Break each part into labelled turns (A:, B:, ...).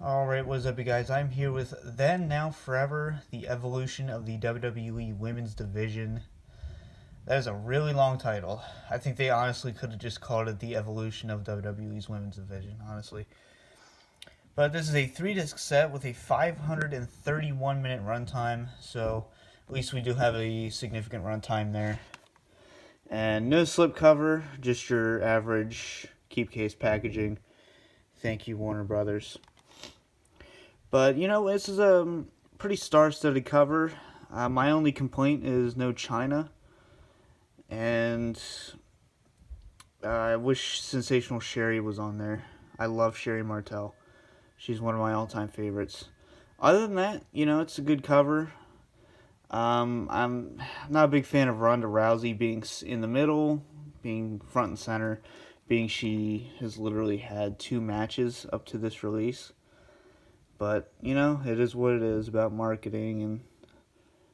A: Alright, what's up, you guys? I'm here with Then, Now, Forever, the evolution of the WWE Women's Division. That is a really long title. I think they honestly could have just called it the evolution of WWE's Women's Division, honestly. But this is a 3-disc set with a 531-minute runtime, so at least we do have a significant runtime there. And no slipcover, just your average keep case packaging. Thank you, Warner Brothers. But, this is a pretty star-studded cover. My only complaint is no China. And I wish Sensational Sherri was on there. I love Sherri Martel. She's one of my all-time favorites. Other than that, it's a good cover. I'm not a big fan of Ronda Rousey being in the middle, being front and center, being she has literally had 2 matches up to this release. But, it is what it is about marketing. And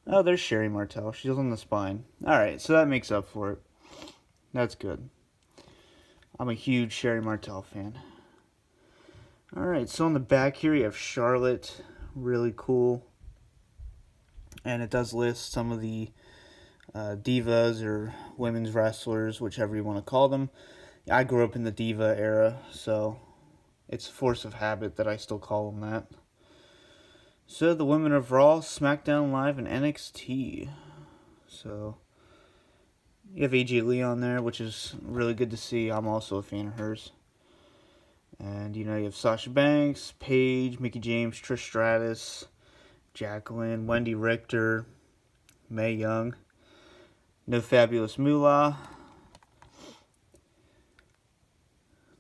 A: oh, there's Sherri Martel. She's on the spine. Alright, so that makes up for it. That's good. I'm a huge Sherri Martel fan. Alright, so on the back here you have Charlotte. Really cool. And it does list some of the divas or women's wrestlers, whichever you want to call them. I grew up in the diva era, so it's a force of habit that I still call them that. So, the women of Raw, SmackDown Live, and NXT. So, you have AJ Lee on there, which is really good to see. I'm also a fan of hers. And, you have Sasha Banks, Paige, Mickie James, Trish Stratus, Jacqueline, Wendy Richter, Mae Young. No Fabulous Moolah.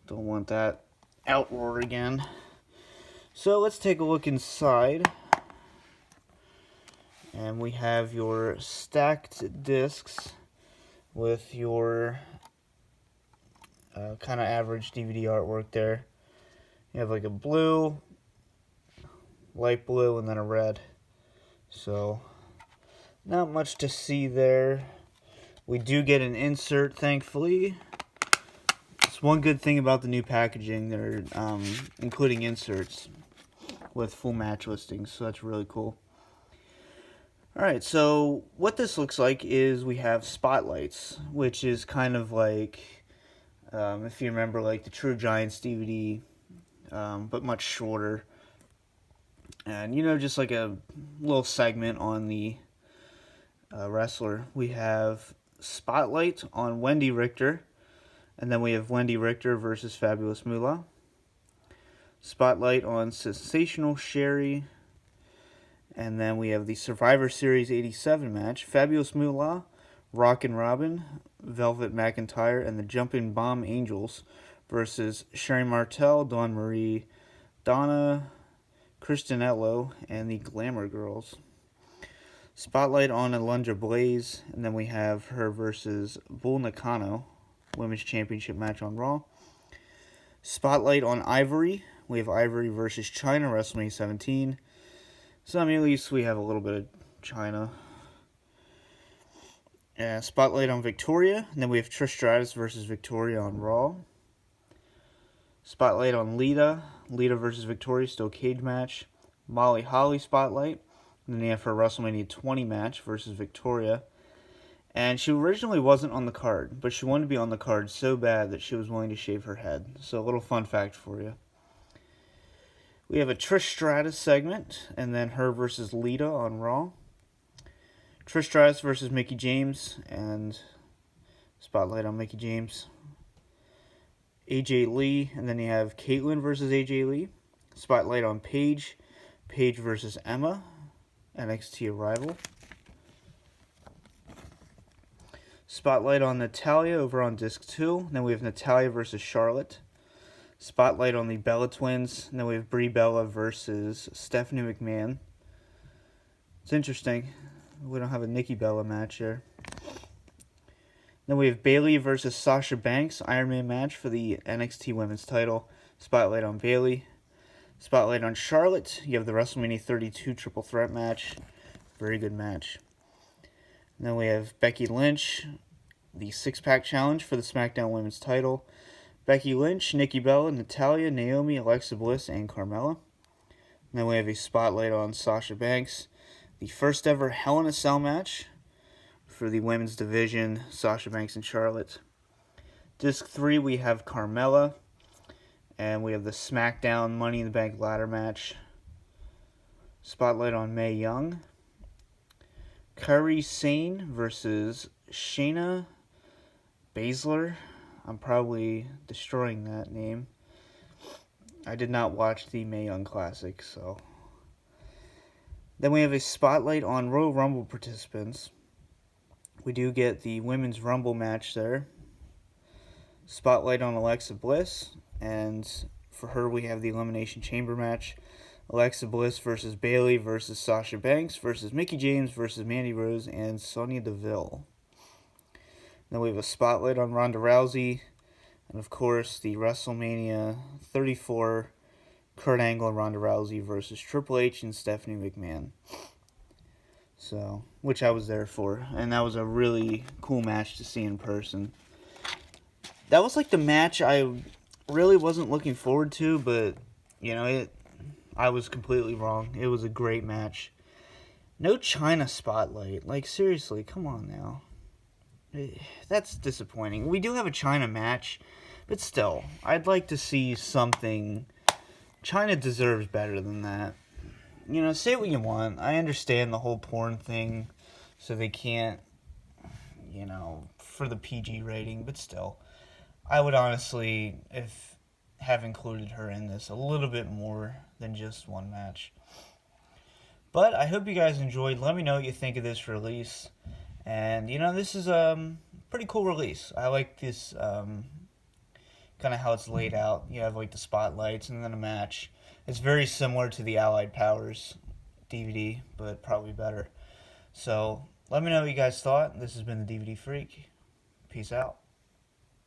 A: Don't want that outroar again. So let's take a look inside. And we have your stacked discs with your kind of average DVD artwork there. You have like a blue, light blue, and then a red. So, not much to see there. We do get an insert, thankfully. It's one good thing about the new packaging. They're including inserts with full match listings, so that's really cool. Alright, so what this looks like is we have spotlights, which is kind of like, if you remember, like the True Giants DVD, but much shorter. And, just like a little segment on the wrestler. We have Spotlight on Wendy Richter, and then we have Wendy Richter versus Fabulous Moolah. Spotlight on Sensational Sherri. And then we have the Survivor Series 87 match. Fabulous Moolah, Rockin' Robin, Velvet McIntyre, and the Jumpin' Bomb Angels versus Sherri Martel, Dawn Marie, Donna, Kristinello, and the Glamour Girls. Spotlight on Alundra Blaze, and then we have her versus Bull Nakano, Women's Championship match on Raw. Spotlight on Ivory. We have Ivory versus China, WrestleMania 17. So, at least we have a little bit of China. Spotlight on Victoria. And then we have Trish Stratus versus Victoria on Raw. Spotlight on Lita. Lita versus Victoria, still cage match. Molly Holly Spotlight. And then you have her WrestleMania 20 match versus Victoria. And she originally wasn't on the card, but she wanted to be on the card so bad that she was willing to shave her head. So, a little fun fact for you. We have a Trish Stratus segment, and then her versus Lita on Raw. Trish Stratus versus Mickie James, and spotlight on Mickie James. AJ Lee, and then you have Caitlyn versus AJ Lee. Spotlight on Paige. Paige versus Emma, NXT Arrival. Spotlight on Natalya over on disc 2. Then we have Natalya versus Charlotte. Spotlight on the Bella Twins. And then we have Brie Bella versus Stephanie McMahon. It's interesting. We don't have a Nikki Bella match here. Then we have Bayley versus Sasha Banks, Iron Man match for the NXT Women's title. Spotlight on Bayley. Spotlight on Charlotte. You have the WrestleMania 32 Triple Threat match. Very good match. And then we have Becky Lynch, the 6-pack challenge for the SmackDown Women's title. Becky Lynch, Nikki Bella, Natalya, Naomi, Alexa Bliss, and Carmella. then we have a spotlight on Sasha Banks, the first ever Hell in a Cell match for the women's division, Sasha Banks and Charlotte. Disc 3, we have Carmella, and we have the SmackDown Money in the Bank ladder match. Spotlight on Mae Young. Kairi Sane versus Shayna Baszler. I'm probably destroying that name. I did not watch the Mae Young Classic, so. Then we have a spotlight on Royal Rumble participants. We do get the Women's Rumble match there. Spotlight on Alexa Bliss, and for her we have the Elimination Chamber match. Alexa Bliss versus Bayley versus Sasha Banks versus Mickie James versus Mandy Rose and Sonya Deville. Then we have a spotlight on Ronda Rousey, and of course the WrestleMania 34 Kurt Angle and Ronda Rousey versus Triple H and Stephanie McMahon. So, which I was there for, and that was a really cool match to see in person. That was like the match I really wasn't looking forward to, but I was completely wrong. It was a great match. No China spotlight. Like, seriously, come on now. That's disappointing. We do have a China match, but still, I'd like to see something. China deserves better than that. Say what you want. I understand the whole porn thing, so they can't, for the PG rating, but still. I would honestly have included her in this a little bit more than just one match. But I hope you guys enjoyed. Let me know what you think of this release. And, this is a pretty cool release. I like this, kind of how it's laid out. You have, like, the spotlights and then a match. It's very similar to the Allied Powers DVD, but probably better. So, let me know what you guys thought. This has been the DVD Freak. Peace out.